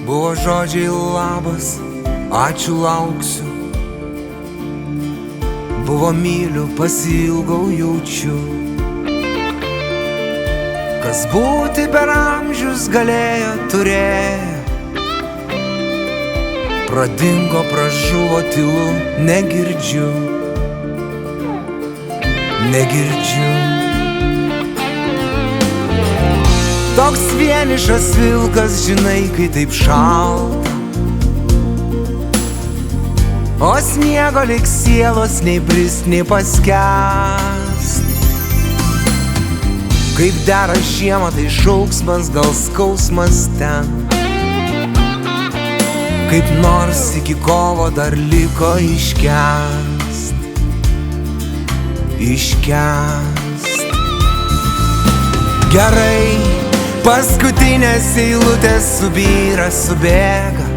Buvo žodžiai labas, ačiū lauksiu. Buvo myliu, pasilgau jaučiu. Kas būti per amžius galėjo, turėjo. Pradingo, pražuvo, tylu, negirdžiu. Negirdžiu. Toks vienišas vilkas, žinai, kai taip šalta. O sniego lyg sielos nei brist, nei paskęst. Kaip dera žiemą, tai šauksmas, gal skausmas ten. Kaip nors iki kovo dar liko iškęst. Iškęst. Gerai, paskutinės eilutės subyra, subėga.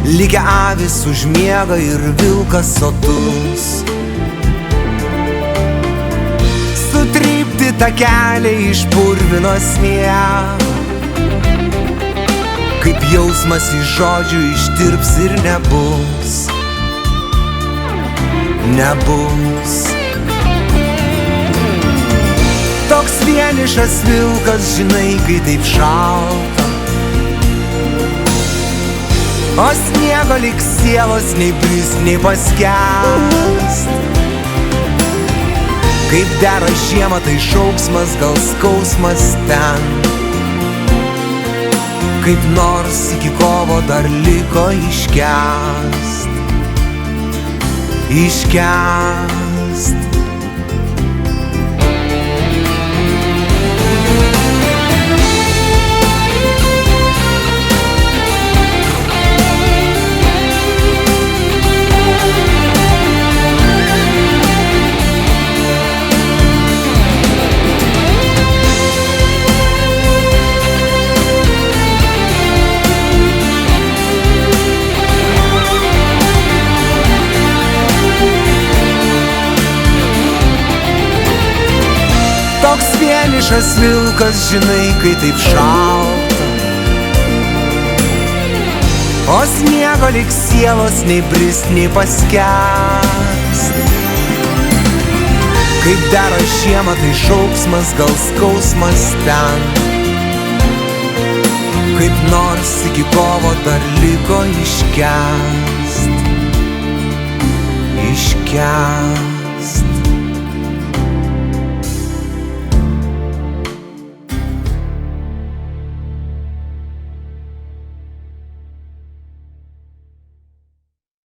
Likę avis užmiega ir vilkas sotus. Sutrypti takeliai iš purvino sniego. Kaip jausmas iš žodžių ištirps ir nebus. Nebus. Toks vienišas vilkas, žinai, kai taip šalta. O sniego lyg sielos nei brist, nei paskęst. Kaip dera žiemą, tai šauksmas, gal skausmas ten. Kaip nors iki kovo dar liko iškęst. Iškęst. Toks vienišas vilkas, žinai, kai taip šalta. O sniego lyg sielos nei brist, nei paskęst. Kaip dera žiemą, tai šauksmas, gal skausmas ten. Kaip nors iki kovo dar liko iškęst. Iškęst.